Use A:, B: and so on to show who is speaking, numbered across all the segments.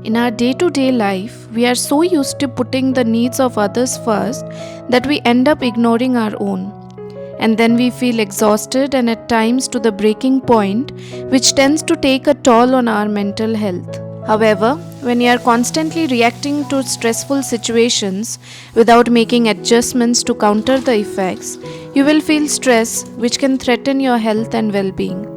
A: In our day to day life, we are so used to putting the needs of others first that we end up ignoring our own. And then we feel exhausted and at times to the breaking point, which tends to take a toll on our mental health. However, when you are constantly reacting to stressful situations without making adjustments to counter the effects, you will feel stress which can threaten your health and well being.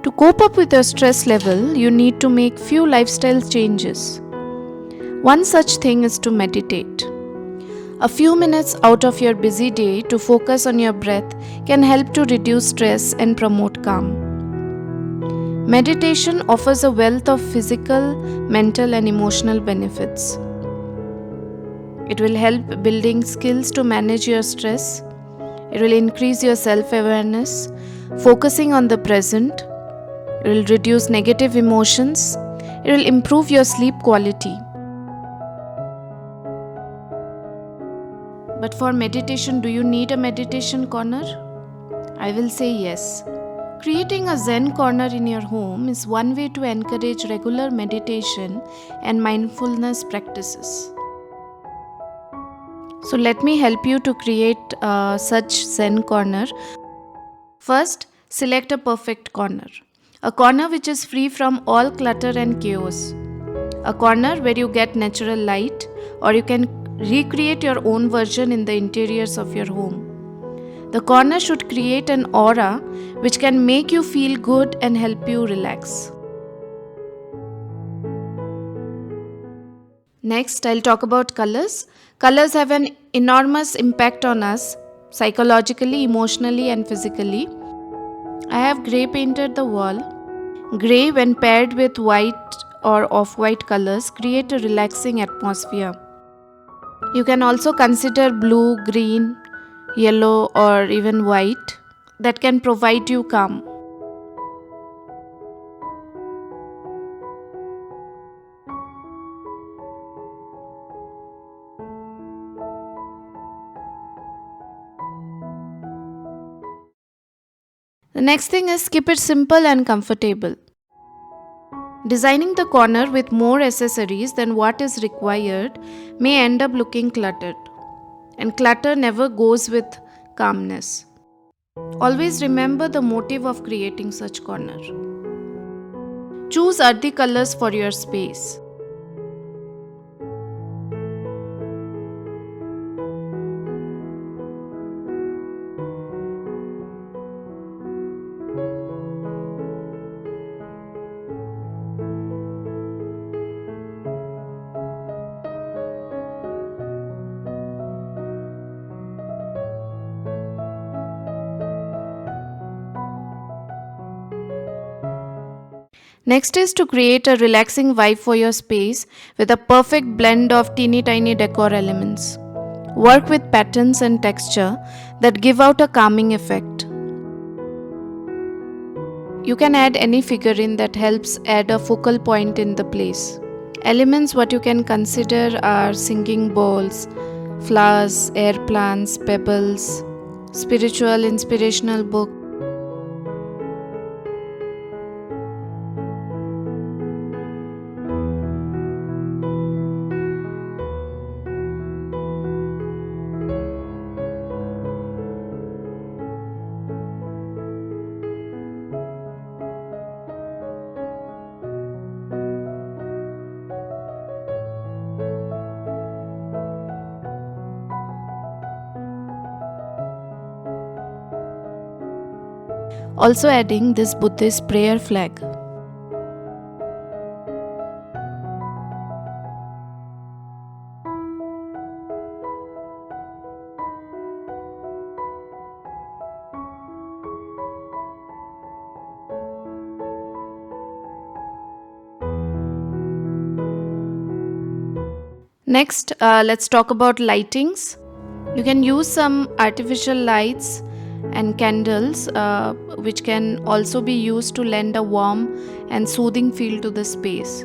A: To cope up with your stress level, you need to make few lifestyle changes. One such thing is to meditate. A few minutes out of your busy day to focus on your breath can help to reduce stress and promote calm. Meditation offers a wealth of physical, mental, and emotional benefits. It will help building skills to manage your stress. It will increase your self-awareness, focusing on the present. It will reduce negative emotions. It will improve your sleep quality. But for meditation, do you need a meditation corner? I will say yes. Creating a Zen corner in your home is one way to encourage regular meditation and mindfulness practices. So let me help you to create such Zen corner. First, select a perfect corner. A corner which is free from all clutter and chaos. A corner where you get natural light, or you can recreate your own version in the interiors of your home. The corner should create an aura which can make you feel good and help you relax. Next, I'll talk about colors. Colors have an enormous impact on us psychologically, emotionally, and physically. I have grey painted the wall. Grey, when paired with white or off-white colors, create a relaxing atmosphere. You can also consider blue, green, yellow, or even white that can provide you calm. The next thing is keep it simple and comfortable. Designing the corner with more accessories than what is required may end up looking cluttered. And clutter never goes with calmness. Always remember the motive of creating such corner. Choose earthy colors for your space. Next is to create a relaxing vibe for your space with a perfect blend of teeny tiny decor elements. Work with patterns and texture that give out a calming effect. You can add any figurine that helps add a focal point in the place. Elements what you can consider are singing bowls, flowers, air plants, pebbles, spiritual inspirational book. Also adding this Buddhist prayer flag. Next, let's talk about lightings. You can use some artificial lights and candles which can also be used to lend a warm and soothing feel to the space.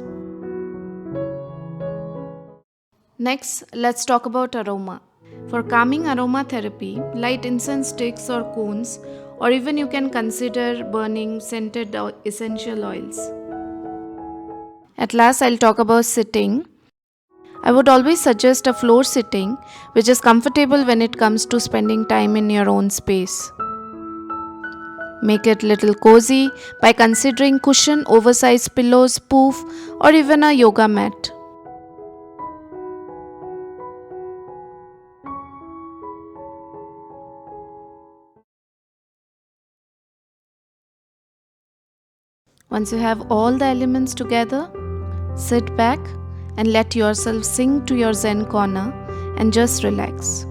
A: Next, let's talk about aroma. For calming aromatherapy, light incense sticks or cones, or even you can consider burning scented essential oils. At last, I'll talk about sitting. I would always suggest a floor sitting, which is comfortable when it comes to spending time in your own space. Make it little cozy by considering cushion, oversized pillows, poof, or even a yoga mat. Once you have all the elements together, sit back and let yourself sink to your Zen corner and just relax.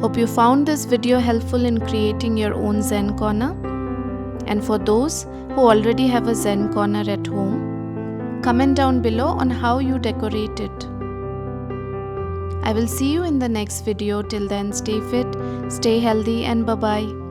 A: Hope you found this video helpful in creating your own Zen corner. And for those who already have a Zen corner at home, comment down below on how you decorate it. I will see you in the next video. Till then, stay fit, stay healthy, and bye-bye.